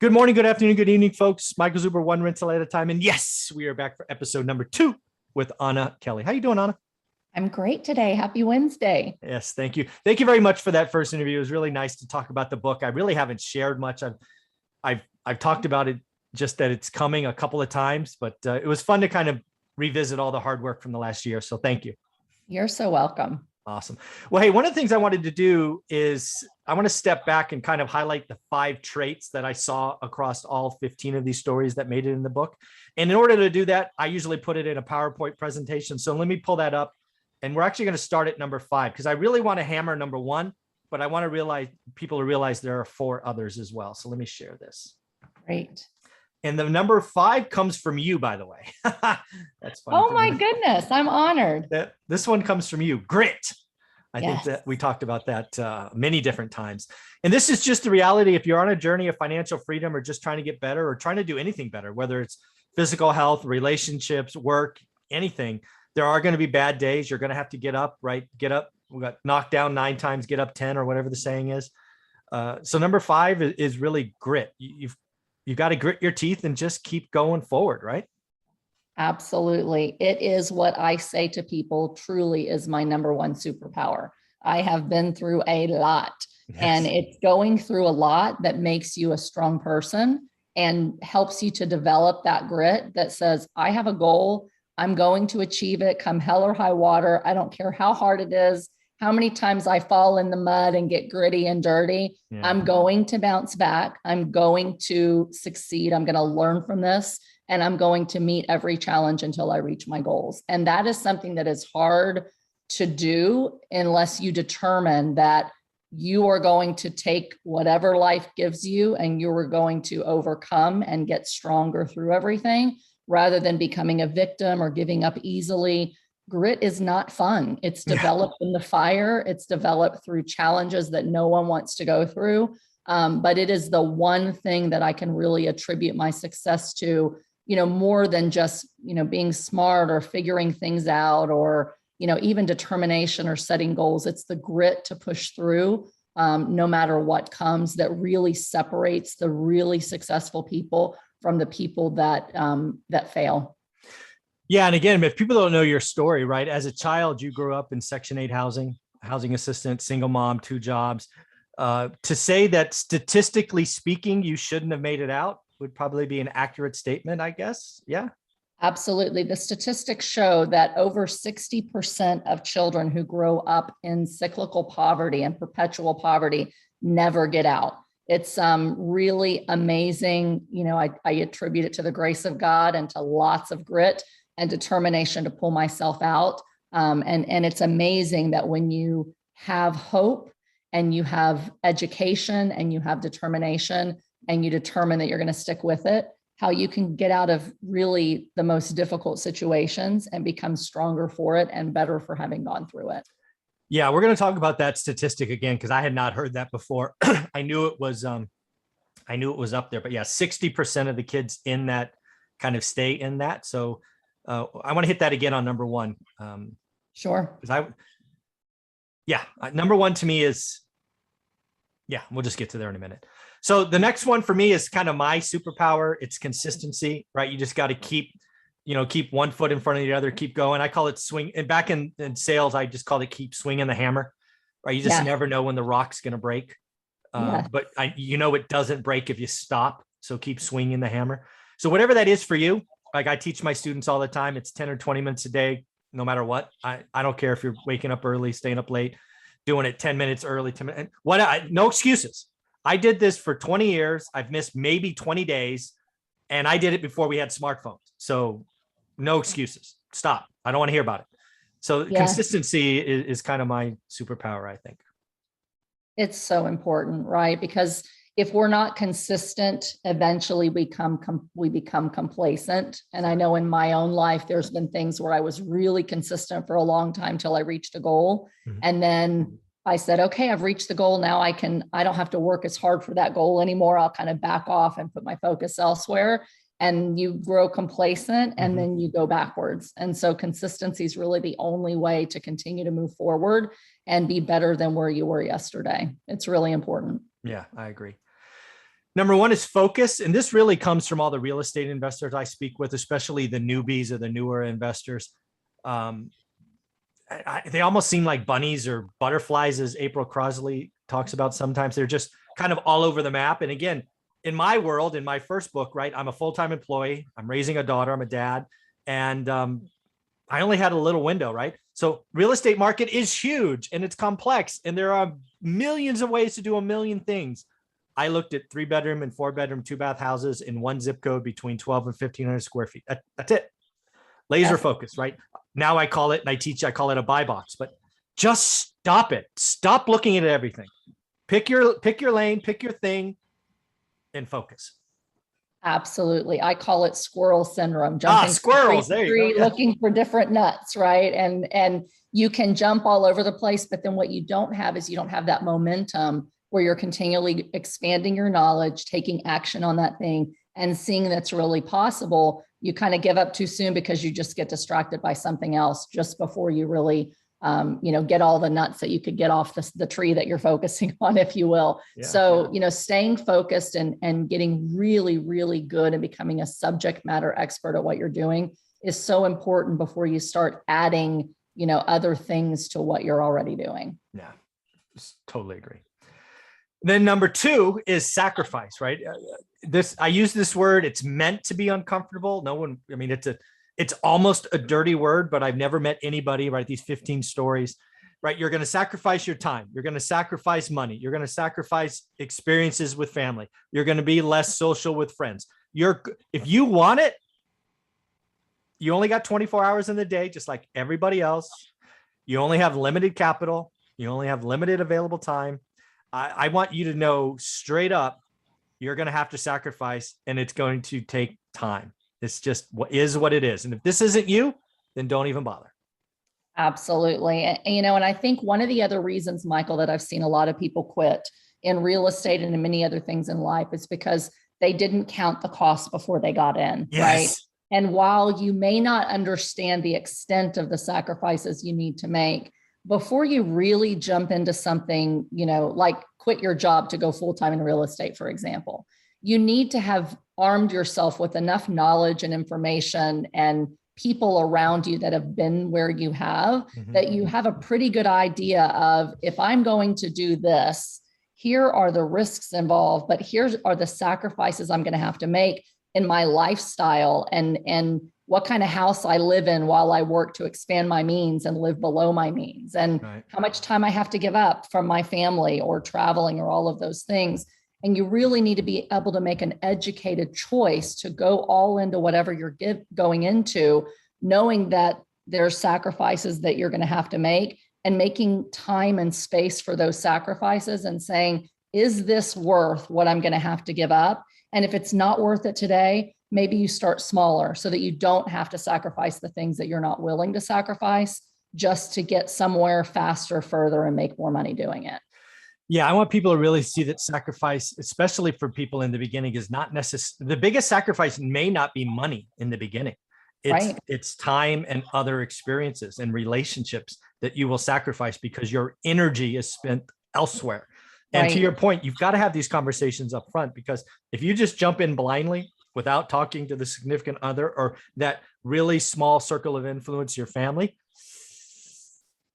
Good morning, good afternoon, good evening, folks. Michael Zuber, one rental at a time. And yes, we are back for episode number 2 with Anna Kelly. How you doing, Anna? I'm great today. Happy Wednesday. Yes, thank you. Thank you very much for that first interview. It was really nice to talk about the book. I really haven't shared much. I've talked about it, just that it's coming a couple of times, but it was fun to kind of revisit all the hard work from the last year. So thank you. You're so welcome. Awesome. Well, hey, one of the things I wanted to do is I want to step back and kind of highlight the 5 traits that I saw across all 15 of these stories that made it in the book. And in order to do that, I usually put it in a PowerPoint presentation. So let me pull that up. And we're actually going to start at number 5 because I really want to hammer number 1, but I want to realize people to realize there are 4 others as well. So let me share this. Great. And the number 5 comes from you, by the way. That's fun. Oh my goodness. I'm honored. This one comes from you. Grit. I Yes. think that we talked about that many different times. And this is just the reality. If you're on a journey of financial freedom or just trying to get better or trying to do anything better, whether it's physical health, relationships, work, anything, there are going to be bad days. You're going to have to get up, right? Get up. We got knocked down 9 times, get up 10 or whatever the saying is. So number 5 is really grit. You've got to grit your teeth and just keep going forward, right? Absolutely. It is what I say to people truly is my number 1 superpower. I have been through a lot, and it's going through a lot that makes you a strong person and helps you to develop that grit that says, I have a goal. I'm going to achieve it come hell or high water. I don't care how hard it is, how many times I fall in the mud and get gritty and dirty. Yeah. I'm going to bounce back. I'm going to succeed. I'm going to learn from this. And I'm going to meet every challenge until I reach my goals. And that is something that is hard to do unless you determine that you are going to take whatever life gives you and you are going to overcome and get stronger through everything rather than becoming a victim or giving up easily. Grit is not fun. It's developed in the fire. It's developed through challenges that no one wants to go through. But it is the one thing that I can really attribute my success to, more than just, being smart or figuring things out or, even determination or setting goals. It's the grit to push through no matter what comes that really separates the really successful people from the people that fail. Yeah. And again, if people don't know your story, right? As a child, you grew up in Section 8 housing assistant, single mom, 2 jobs. To say that statistically speaking, you shouldn't have made it out would probably be an accurate statement, I guess. Yeah. Absolutely. The statistics show that over 60% of children who grow up in cyclical poverty and perpetual poverty never get out. It's really amazing. I attribute it to the grace of God and to lots of grit and determination to pull myself out. And it's amazing that when you have hope and you have education and you have determination and you determine that you're going to stick with it, how you can get out of really the most difficult situations and become stronger for it and better for having gone through it. Yeah, we're going to talk about that statistic again because I had not heard that before. I knew it was up there, but yeah, 60% of the kids in that kind of stay in that. So I want to hit that again on number 1. Sure. Number 1 to me is, we'll just get to there in a minute. So the next one for me is kind of my superpower. It's consistency, right? You just got to keep one foot in front of the other, keep going. I call it swing. And back in sales, I just called it keep swinging the hammer, right? You just never know when the rock's going to break. But it doesn't break if you stop. So keep swinging the hammer. So whatever that is for you, like I teach my students all the time, it's 10 or 20 minutes a day, no matter what. I don't care if you're waking up early, staying up late, doing it 10 minutes early, 10 minutes. No excuses. I did this for 20 years. I've missed maybe 20 days, and I did it before we had smartphones. So no excuses. Stop. I don't want to hear about it. So consistency is kind of my superpower, I think. It's so important, right? Because if we're not consistent, eventually we become complacent. And I know in my own life, there's been things where I was really consistent for a long time till I reached a goal. Mm-hmm. And then I said, okay, I've reached the goal. Now I don't have to work as hard for that goal anymore. I'll kind of back off and put my focus elsewhere. And you grow complacent and then you go backwards. And so consistency is really the only way to continue to move forward and be better than where you were yesterday. It's really important. Yeah, I agree. Number one is focus. And this really comes from all the real estate investors I speak with, especially the newbies or the newer investors. They almost seem like bunnies or butterflies, as April Crosley talks about. Sometimes they're just kind of all over the map. And again, in my world, in my first book, right, I'm a full-time employee. I'm raising a daughter. I'm a dad. And I only had a little window, right? So real estate market is huge and it's complex. And there are millions of ways to do a million things. I looked at 3-bedroom and 4-bedroom, 2-bath houses in one zip code between 12 and 1,500 square feet. That's it. Laser focus, right? Now I call it, and I call it a buy box, but just stop it. Stop looking at everything. Pick your lane, pick your thing, and focus. Absolutely. I call it squirrel syndrome. Jumping squirrels. There you go. Yeah. Looking for different nuts, right? And you can jump all over the place, but then what you don't have is you don't have that momentum where you're continually expanding your knowledge, taking action on that thing, and seeing that's really possible. You kind of give up too soon because you just get distracted by something else just before you really, get all the nuts that you could get off the tree that you're focusing on, if you will. Yeah, so, staying focused and getting really, really good and becoming a subject matter expert at what you're doing is so important before you start adding, other things to what you're already doing. Yeah, totally agree. Then number 2 is sacrifice, right? I use this word. It's meant to be uncomfortable. It's almost a dirty word, but I've never met anybody, right? These 15 stories, right? You're going to sacrifice your time. You're going to sacrifice money. You're going to sacrifice experiences with family. You're going to be less social with friends. If you want it, you only got 24 hours in the day, just like everybody else. You only have limited capital. You only have limited available time. I want you to know straight up, you're going to have to sacrifice, and it's going to take time. It's just what it is. And if this isn't you, then don't even bother. Absolutely. And I think one of the other reasons, Michael, that I've seen a lot of people quit in real estate and in many other things in life is because they didn't count the cost before they got in, yes. Right? And while you may not understand the extent of the sacrifices you need to make, before you really jump into something, like quit your job to go full-time in real estate, for example, you need to have armed yourself with enough knowledge and information and people around you that have been where you have, that you have a pretty good idea of, if I'm going to do this, here are the risks involved, but here are the sacrifices I'm going to have to make in my lifestyle and what kind of house I live in while I work to expand my means and live below my means, and right. How much time I have to give up from my family or traveling or all of those things. And you really need to be able to make an educated choice to go all into whatever you're going into, knowing that there's sacrifices that you're going to have to make, and making time and space for those sacrifices and saying, is this worth what I'm going to have to give up? And if it's not worth it today, maybe you start smaller so that you don't have to sacrifice the things that you're not willing to sacrifice just to get somewhere faster, further, and make more money doing it. Yeah, I want people to really see that sacrifice, especially for people in the beginning, is not necessary. The biggest sacrifice may not be money in the beginning. It's time and other experiences and relationships that you will sacrifice because your energy is spent elsewhere. And right. To your point, you've got to have these conversations up front, because if you just jump in blindly without talking to the significant other or that really small circle of influence, your family,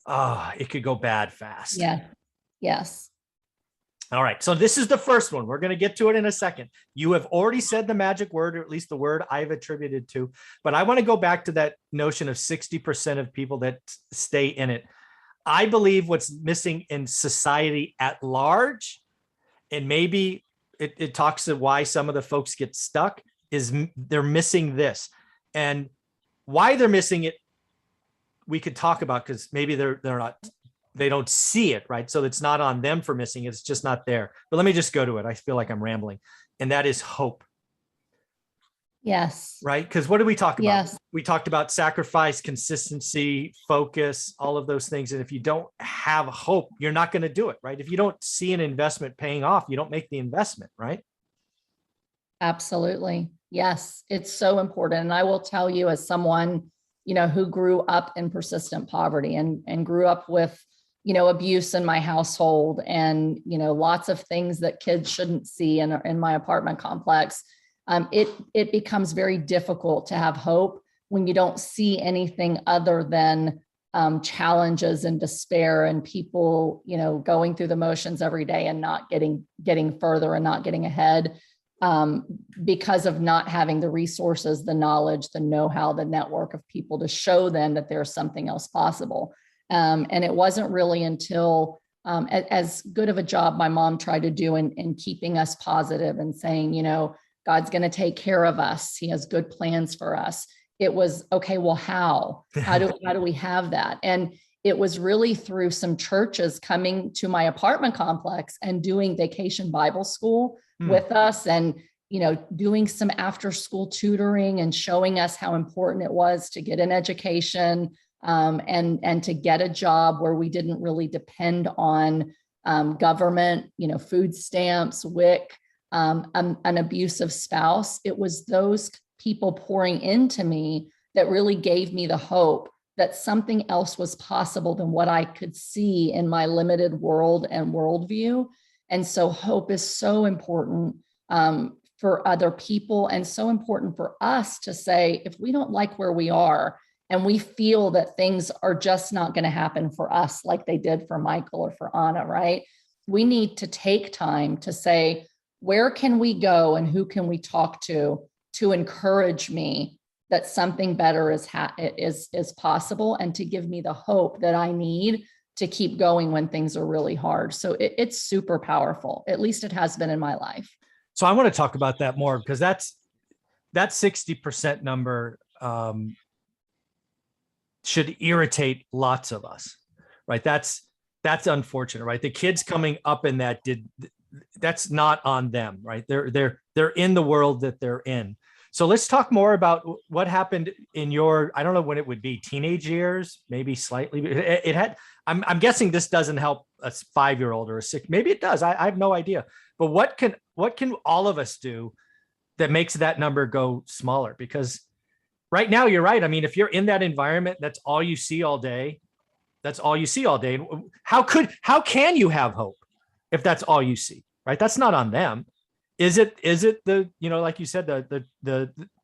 it could go bad fast. Yeah. Yes. All right. So this is the first one. We're going to get to it in a second. You have already said the magic word, or at least the word I've attributed to, but I want to go back to that notion of 60% of people that stay in it. I believe what's missing in society at large, and maybe it talks to why some of the folks get stuck, is they're missing this. And why they're missing it, we could talk about, because maybe they don't see it, right? So it's not on them for missing it. It's just not there. But let me just go to it. I feel like I'm rambling. And that is hope. Yes. Right? Because what did we talk about? Yes. We talked about sacrifice, consistency, focus, all of those things. And if you don't have hope, you're not going to do it, right? If you don't see an investment paying off, you don't make the investment, right? Absolutely. Yes. It's so important. And I will tell you, as someone, who grew up in persistent poverty and grew up with abuse in my household and, lots of things that kids shouldn't see in my apartment complex, it becomes very difficult to have hope when you don't see anything other than challenges and despair and people, going through the motions every day and not getting further and not getting ahead because of not having the resources, the knowledge, the know-how, the network of people to show them that there's something else possible. And it wasn't really until as good of a job my mom tried to do in keeping us positive and saying, God's going to take care of us. He has good plans for us. It was, okay, well, how do we have that? And it was really through some churches coming to my apartment complex and doing vacation Bible school with us and, doing some after school tutoring and showing us how important it was to get an education and to get a job where we didn't really depend on government, food stamps, WIC, an abusive spouse. It was those people pouring into me that really gave me the hope that something else was possible than what I could see in my limited world and worldview. And so hope is so important for other people and so important for us to say, if we don't like where we are and we feel that things are just not going to happen for us like they did for Michael or for Anna, right? We need to take time to say, where can we go and who can we talk to encourage me that something better is possible and to give me the hope that I need to keep going when things are really hard. So it's super powerful. At least it has been in my life. So I want to talk about that more because that 60% number should irritate lots of us, right? That's unfortunate, right? The kids coming up in that's not on them, right? They're in the world that they're in. So let's talk more about what happened in your, I don't know when it would be, teenage years, maybe slightly. I'm guessing this doesn't help a 5-year-old or a 6, maybe it does. I have no idea. But what can all of us do that makes that number go smaller? Because right now, you're right. I mean, if you're in that environment, that's all you see all day. That's all you see all day. How can you have hope if that's all you see, right? That's not on them. Is it the, like you said,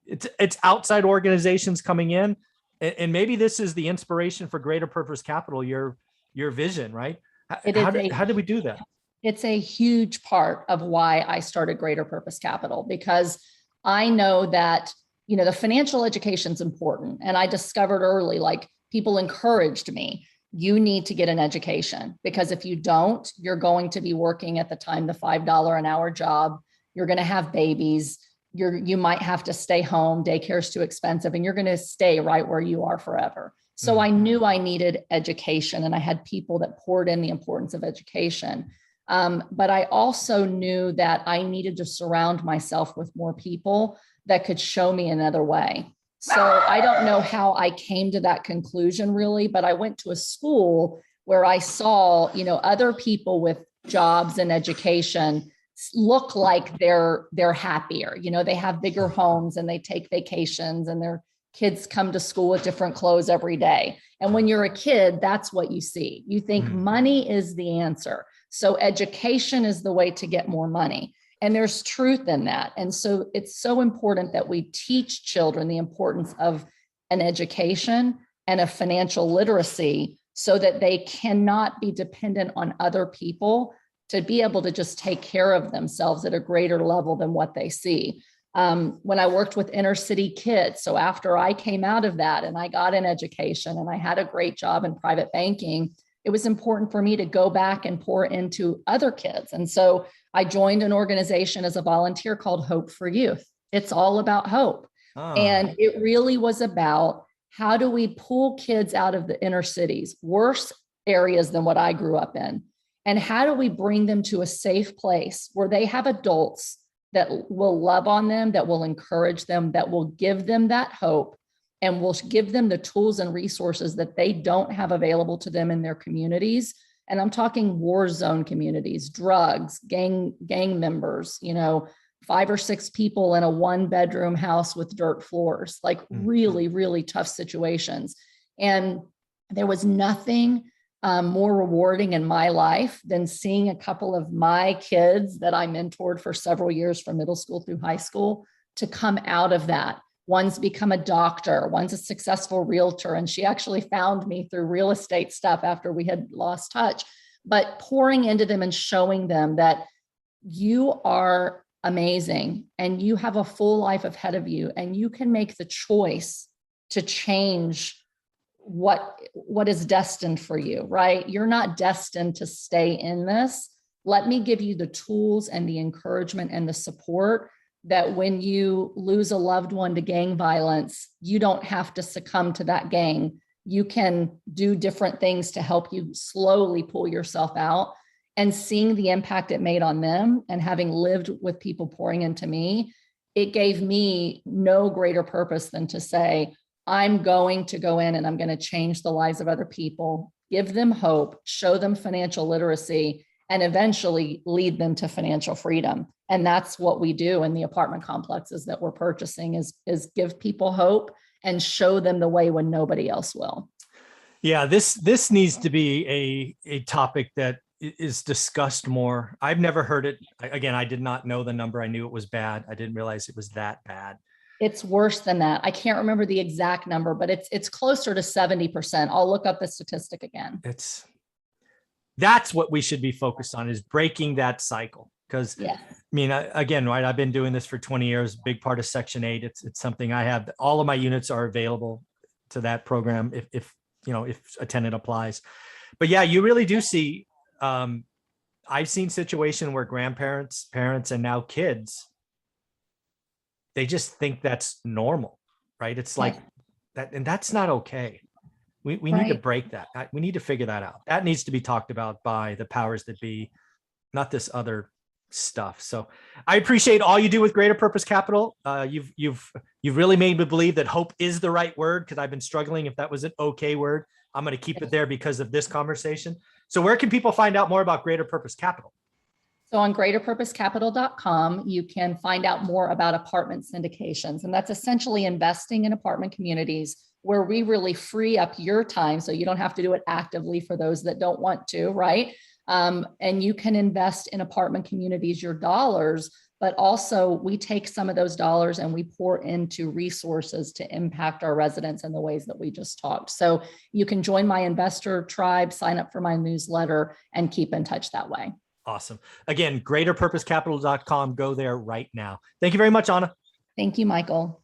it's outside organizations coming in, and maybe this is the inspiration for Greater Purpose Capital, your vision, right? How do we do that? It's a huge part of why I started Greater Purpose Capital, because I know that, the financial education is important. And I discovered early, like people encouraged me, you need to get an education, because if you don't, you're going to be working at the time, the $5 an hour job. You're going to have babies. You might have to stay home. Daycare is too expensive, and you're going to stay right where you are forever. So I knew I needed education, and I had people that poured in the importance of education. But I also knew that I needed to surround myself with more people that could show me another way. So I don't know how I came to that conclusion really, but I went to a school where I saw, other people with jobs and education look like they're happier. They have bigger homes and they take vacations and their kids come to school with different clothes every day. And when you're a kid, that's what you see. You think money is the answer. So education is the way to get more money. And there's truth in that. And so it's so important that we teach children the importance of an education and a financial literacy so that they cannot be dependent on other people to be able to just take care of themselves at a greater level than what they see. When I worked with inner city kids, so after I came out of that and I got an education and I had a great job in private banking, it was important for me to go back and pour into other kids. And so I joined an organization as a volunteer called Hope for Youth. It's all about hope. And it really was about, how do we pull kids out of the inner cities, worse areas than what I grew up in? And how do we bring them to a safe place where they have adults that will love on them, that will encourage them, that will give them that hope, and will give them the tools and resources that they don't have available to them in their communities. And I'm talking war zone communities, drugs, gang members, 5 or 6 people in a 1-bedroom house with dirt floors, like really, really tough situations. And there was nothing more rewarding in my life than seeing a couple of my kids that I mentored for several years from middle school through high school to come out of that. One's become a doctor, one's a successful realtor, and she actually found me through real estate stuff after we had lost touch. But pouring into them and showing them that you are amazing and you have a full life ahead of you, and you can make the choice to change what is destined for you, right? You're not destined to stay in this. Let me give you the tools and the encouragement and the support that when you lose a loved one to gang violence, you don't have to succumb to that gang. You can do different things to help you slowly pull yourself out. And seeing the impact it made on them, and having lived with people pouring into me, it gave me no greater purpose than to say, I'm going to go in and I'm going to change the lives of other people, give them hope, show them financial literacy, and eventually lead them to financial freedom. And that's what we do in the apartment complexes that we're purchasing, is give people hope and show them the way when nobody else will. Yeah, this needs to be a topic that is discussed more. I've never heard it. Again, I did not know the number. I knew it was bad. I didn't realize it was that bad. It's worse than that. I can't remember the exact number, but it's closer to 70%. I'll look up the statistic again. That's what we should be focused on, is breaking that cycle. Because yes. I mean, again, right, I've been doing this for 20 years, big part of Section 8. It's something I have. All of my units are available to that program if a tenant applies. But yeah, you really do see, I've seen situations where grandparents, parents, and now kids, they just think that's normal, right? It's like that, and that's not okay. We need to break that. We need to figure that out. That needs to be talked about by the powers that be, not this other stuff. So I appreciate all you do with Greater Purpose Capital. You've really made me believe that hope is the right word, because I've been struggling if that was an okay word. I'm going to keep it there because of this conversation. So where can people find out more about Greater Purpose Capital? So on greaterpurposecapital.com, you can find out more about apartment syndications. And that's essentially investing in apartment communities where we really free up your time, so you don't have to do it actively for those that don't want to, right? And you can invest in apartment communities your dollars, but also we take some of those dollars and we pour into resources to impact our residents in the ways that we just talked. So you can join my investor tribe, sign up for my newsletter, and keep in touch that way. Awesome. Again, greaterpurposecapital.com. Go there right now. Thank you very much, Anna. Thank you, Michael.